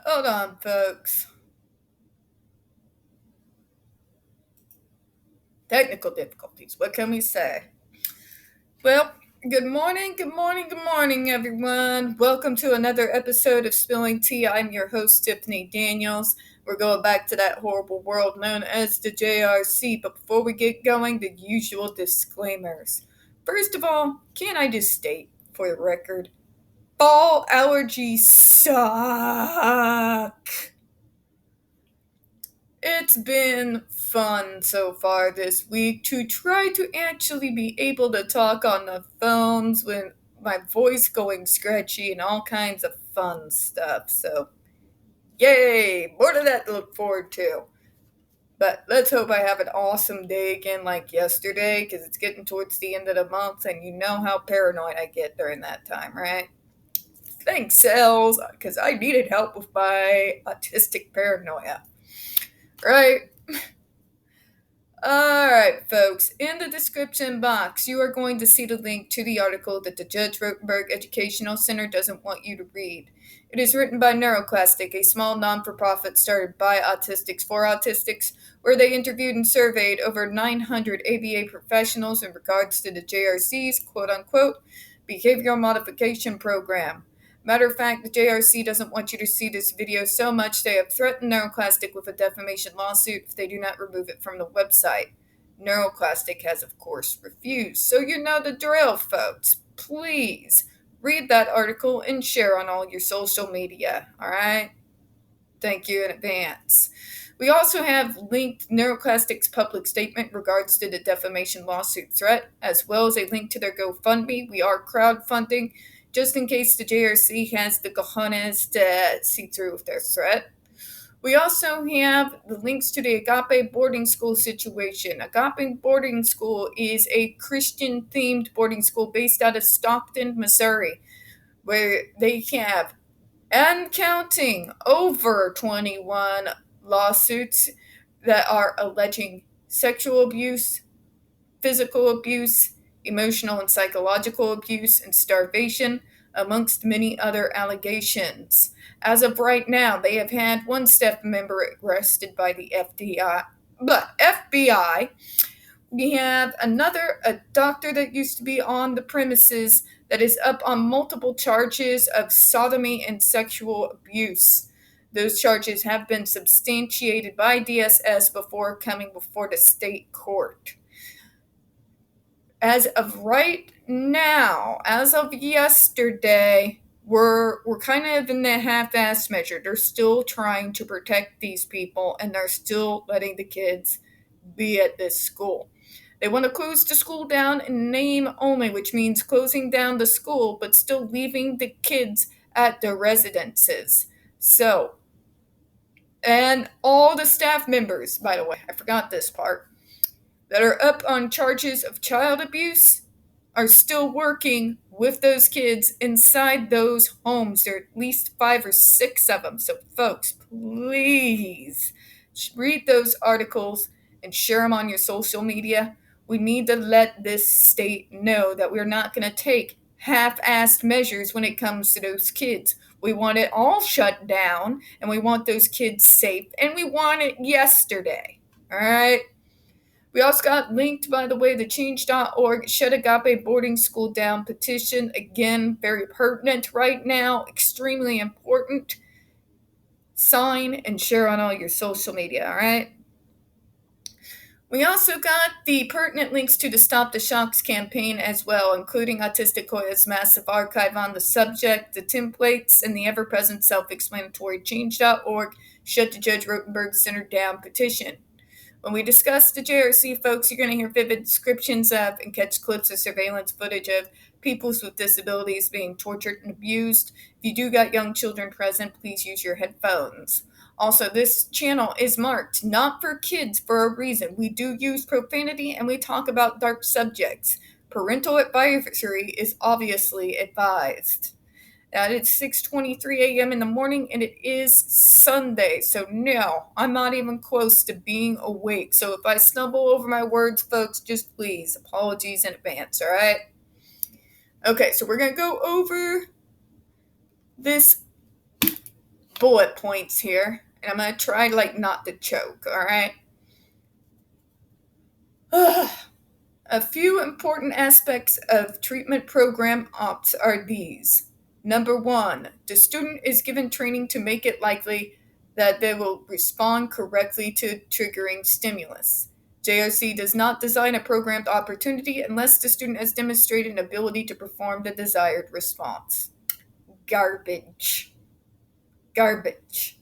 Hold on, folks. Technical difficulties. What can we say? Well, good morning, everyone. Welcome to another episode of Spilling Tea. I'm your host, Tiffany Daniels. We're going back to that horrible world known as the JRC. But before we get going, the usual disclaimers. First of all, can I just state, for the record, fall allergies suck. It's been fun so far this week to try to actually be able to talk on the phones with my voice going scratchy and all kinds of fun stuff. So, yay! More of that to look forward to. But let's hope I have an awesome day again like yesterday, because it's getting towards the end of the month and you know how paranoid I get during that time, right? Thanks, Cells, because I needed help with my autistic paranoia. Right? Alright, folks, in the description box, you are going to see the link to the article that the Judge Rotenberg Educational Center doesn't want you to read. It is written by NeuroClastic, a small non-for-profit started by autistics for autistics, where they interviewed and surveyed over 900 ABA professionals in regards to the JRC's quote-unquote behavioral modification program. Matter of fact, the JRC doesn't want you to see this video so much they have threatened NeuroClastic with a defamation lawsuit if they do not remove it from the website. NeuroClastic has, of course, refused. So you know the drill, folks. Please read that article and share on all your social media, alright? Thank you in advance. We also have linked NeuroClastic's public statement in regards to the defamation lawsuit threat, as well as a link to their GoFundMe. We are crowdfunding, just in case the JRC has the cojones to see through with their threat. We also have the links to the Agape boarding school situation. Agape boarding school is a Christian-themed boarding school based out of Stockton, Missouri, where they have, and counting, over 21 lawsuits that are alleging sexual abuse, physical abuse, emotional and psychological abuse, and starvation, amongst many other allegations. As of right now, they have had one staff member arrested by the FBI. We have a doctor that used to be on the premises that is up on multiple charges of sodomy and sexual abuse. Those charges have been substantiated by DSS before coming before the state court. As of right now, as of yesterday, we're kind of in the half-assed measure. They're still trying to protect these people, and they're still letting the kids be at this school. They want to close the school down in name only, which means closing down the school, but still leaving the kids at their residences. So, and all the staff members, by the way, I forgot this part, that are up on charges of child abuse are still working with those kids inside those homes. There are at least 5 or 6 of them. So, folks, please read those articles and share them on your social media. We need to let this state know that we're not going to take half-assed measures when it comes to those kids. We want it all shut down, and we want those kids safe, and we want it yesterday. All right? We also got linked, by the way, the change.org Shut Agape Boarding School Down petition. Again, very pertinent right now, extremely important. Sign and share on all your social media, all right? We also got the pertinent links to the Stop the Shocks campaign as well, including Autistic Hoya's massive archive on the subject, the templates, and the ever-present self-explanatory change.org Shut the Judge Rotenberg Center Down petition. When we discuss the JRC, folks, you're going to hear vivid descriptions of and catch clips of surveillance footage of people with disabilities being tortured and abused. If you do got young children present, please use your headphones. Also, this channel is marked not for kids for a reason. We do use profanity and we talk about dark subjects. Parental advisory is obviously advised. It's 6:23 a.m. in the morning, and it is Sunday, so no, I'm not even close to being awake. So if I stumble over my words, folks, just please, apologies in advance, all right? Okay, so we're going to go over this bullet points here, and I'm going to try not to choke, all right? A few important aspects of treatment program ops are these. Number 1, the student is given training to make it likely that they will respond correctly to triggering stimulus. JRC does not design a programmed opportunity unless the student has demonstrated an ability to perform the desired response. Garbage. Garbage.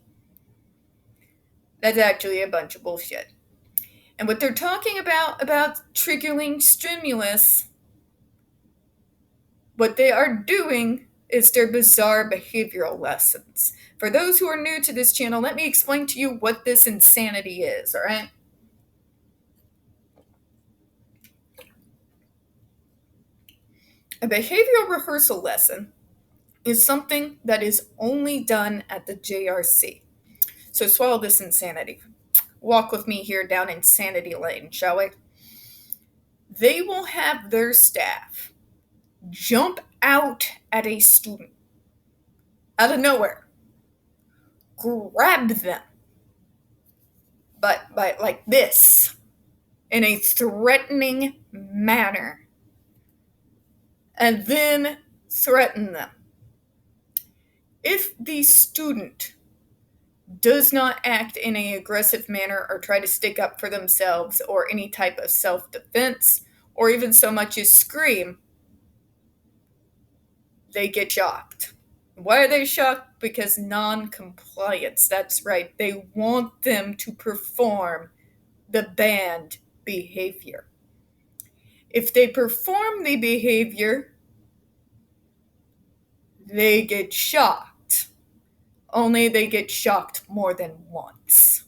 That's actually a bunch of bullshit. And what they're talking about triggering stimulus, what they are doing is their bizarre behavioral lessons. For those who are new to this channel, let me explain to you what this insanity is, all right? A behavioral rehearsal lesson is something that is only done at the JRC. So swallow this insanity. Walk with me here down insanity lane, shall we? They will have their staff jump out at a student out of nowhere, grab them, but like this, in a threatening manner, and then threaten them. If the student does not act in an aggressive manner or try to stick up for themselves or any type of self-defense or even so much as scream, they get shocked. Why are they shocked? Because non-compliance. That's right. They want them to perform the banned behavior. If they perform the behavior, they get shocked. Only they get shocked more than once.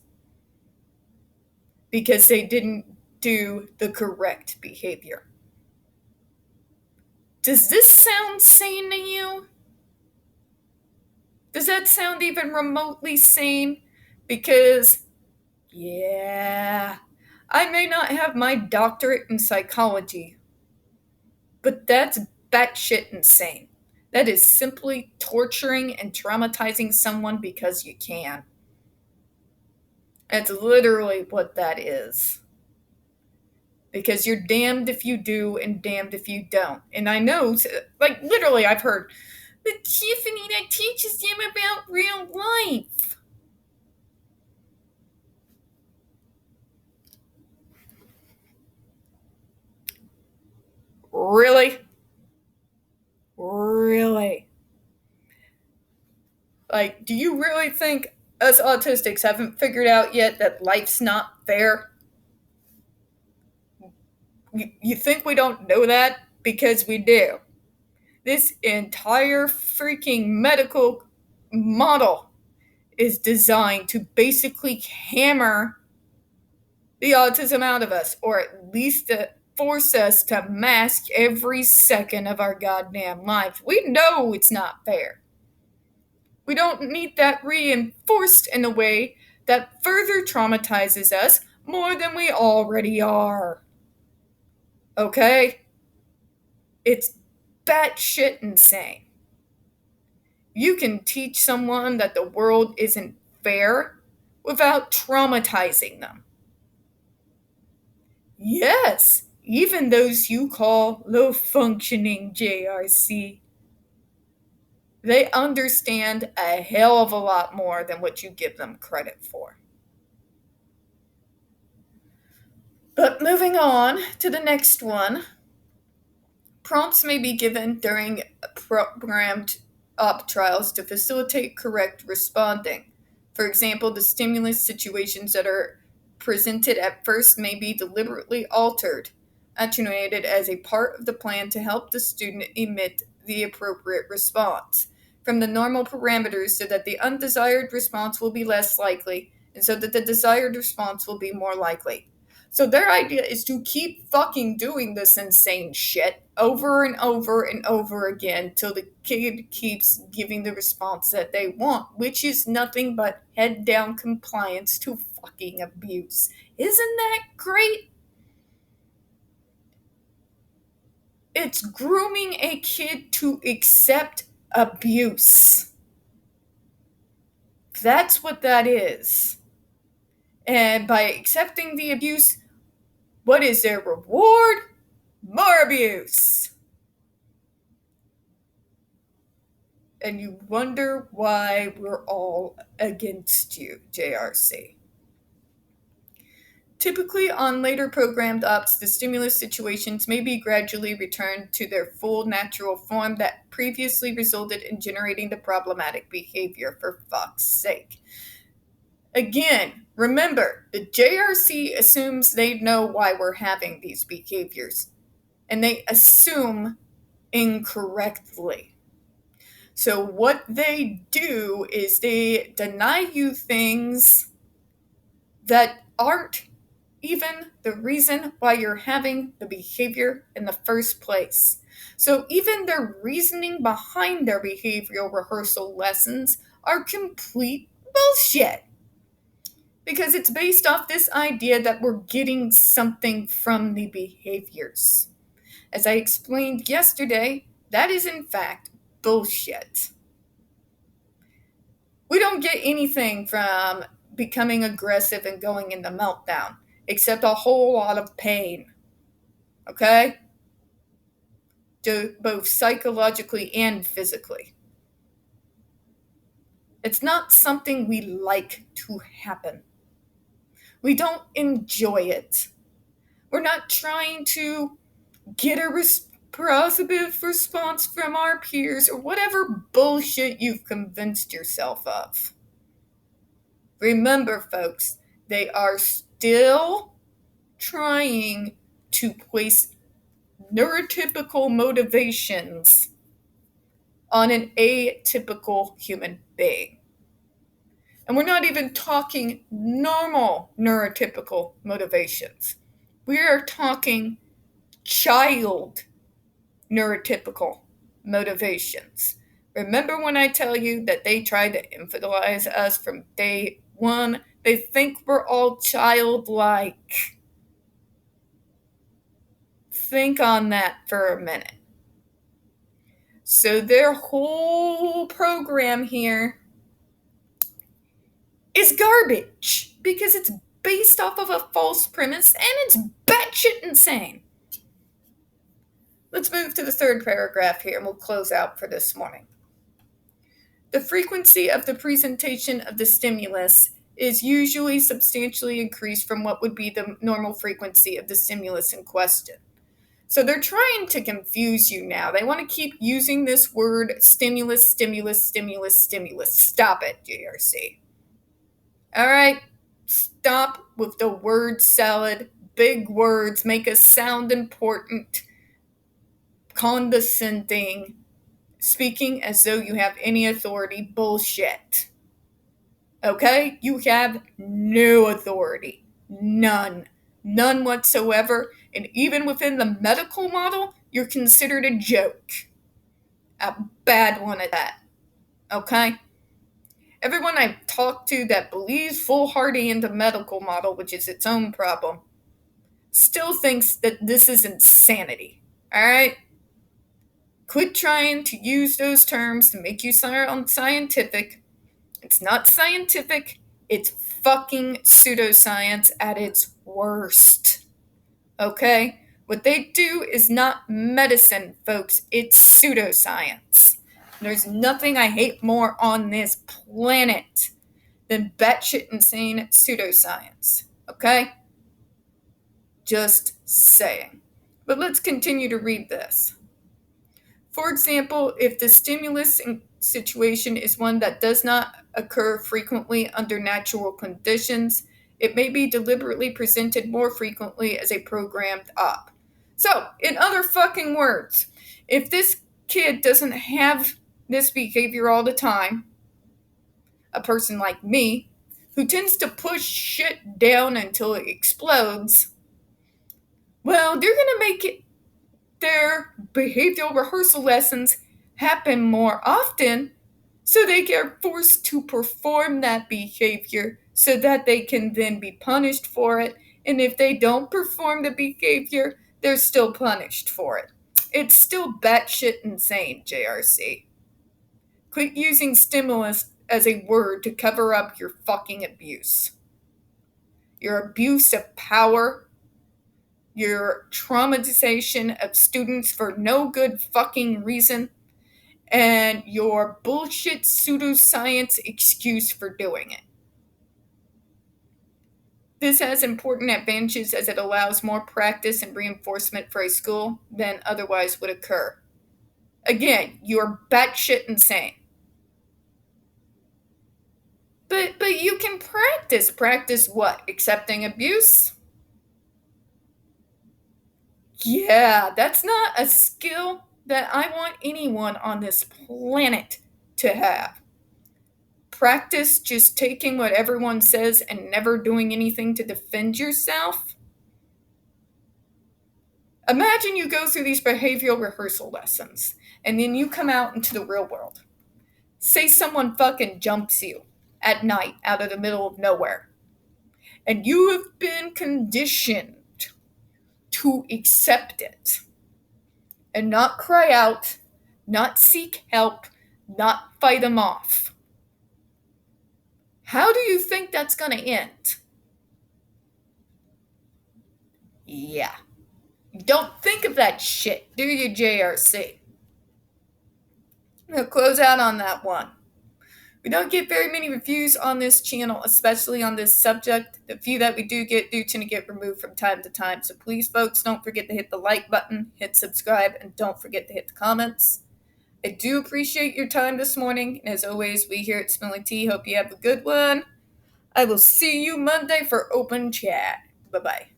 Because they didn't do the correct behavior. Does this sound sane to you? Does that sound even remotely sane? Because, yeah, I may not have my doctorate in psychology, but that's batshit insane. That is simply torturing and traumatizing someone because you can. That's literally what that is. Because you're damned if you do and damned if you don't. And I know, literally, I've heard, but Tiffany, that teaches them about real life. Really? Really? Do you really think us autistics haven't figured out yet that life's not fair? You think we don't know that? Because we do. This entire freaking medical model is designed to basically hammer the autism out of us, or at least to force us to mask every second of our goddamn life. We know it's not fair. We don't need that reinforced in a way that further traumatizes us more than we already are. Okay? It's batshit insane. You can teach someone that the world isn't fair without traumatizing them. Yes, even those you call low-functioning JRC. They understand a hell of a lot more than what you give them credit for. But moving on to the next one. Prompts may be given during programmed op trials to facilitate correct responding. For example, the stimulus situations that are presented at first may be deliberately altered, attenuated as a part of the plan to help the student emit the appropriate response from the normal parameters so that the undesired response will be less likely and so that the desired response will be more likely. So their idea is to keep fucking doing this insane shit over and over and over again till the kid keeps giving the response that they want, which is nothing but head down compliance to fucking abuse. Isn't that great? It's grooming a kid to accept abuse. That's what that is. And by accepting the abuse, what is their reward? More abuse. And you wonder why we're all against you, JRC. Typically, on later programmed ops, the stimulus situations may be gradually returned to their full natural form that previously resulted in generating the problematic behavior, for fuck's sake. Again, remember, the JRC assumes they know why we're having these behaviors, and they assume incorrectly. So what they do is they deny you things that aren't even the reason why you're having the behavior in the first place. So even their reasoning behind their behavioral rehearsal lessons are complete bullshit. Because it's based off this idea that we're getting something from the behaviors. As I explained yesterday, that is in fact bullshit. We don't get anything from becoming aggressive and going into meltdown, except a whole lot of pain. Okay? Both psychologically and physically. It's not something we like to happen. We don't enjoy it. We're not trying to get a positive response from our peers or whatever bullshit you've convinced yourself of. Remember, folks, they are still trying to place neurotypical motivations on an atypical human being. And we're not even talking normal neurotypical motivations. We are talking child neurotypical motivations. Remember when I tell you that they tried to infantilize us from day one? They think we're all childlike. Think on that for a minute. So their whole program here is garbage because it's based off of a false premise and it's batshit insane. Let's move to the third paragraph here and we'll close out for this morning. The frequency of the presentation of the stimulus is usually substantially increased from what would be the normal frequency of the stimulus in question. So they're trying to confuse you now. They want to keep using this word stimulus, stimulus, stimulus, stimulus. Stop it, JRC. All right? Stop with the word salad. Big words make us sound important, condescending, speaking as though you have any authority. Bullshit. Okay? You have no authority. None. None whatsoever. And even within the medical model, you're considered a joke. A bad one at that. Okay? Everyone I've talked to that believes foolhardy in the medical model, which is its own problem, still thinks that this is insanity. Alright? Quit trying to use those terms to make you sound scientific. It's not scientific. It's fucking pseudoscience at its worst. Okay? What they do is not medicine, folks. It's pseudoscience. There's nothing I hate more on this planet than batshit insane pseudoscience. Okay? Just saying. But let's continue to read this. For example, if the stimulus situation is one that does not occur frequently under natural conditions, it may be deliberately presented more frequently as a programmed op. So, in other fucking words, if this kid doesn't have this behavior all the time, a person like me, who tends to push shit down until it explodes, well, they're gonna make their behavioral rehearsal lessons happen more often so they get forced to perform that behavior so that they can then be punished for it. And if they don't perform the behavior, they're still punished for it. It's still batshit insane, JRC. Quit using stimulus as a word to cover up your fucking abuse. Your abuse of power, your traumatization of students for no good fucking reason, and your bullshit pseudoscience excuse for doing it. This has important advantages as it allows more practice and reinforcement for a school than otherwise would occur. Again, you're batshit insane. But you can practice. Practice what? Accepting abuse? Yeah, that's not a skill that I want anyone on this planet to have. Practice just taking what everyone says and never doing anything to defend yourself. Imagine you go through these behavioral rehearsal lessons and then you come out into the real world. Say someone fucking jumps you at night out of the middle of nowhere. And you have been conditioned to accept it and not cry out, not seek help, not fight them off. How do you think that's going to end? Yeah. Don't think of that shit, do you, JRC? I'm going to close out on that one. We don't get very many reviews on this channel, especially on this subject. The few that we do tend to get removed from time to time. So please, folks, don't forget to hit the like button, hit subscribe, and don't forget to hit the comments. I do appreciate your time this morning. And as always, we here at Smelling Tea hope you have a good one. I will see you Monday for open chat. Bye-bye.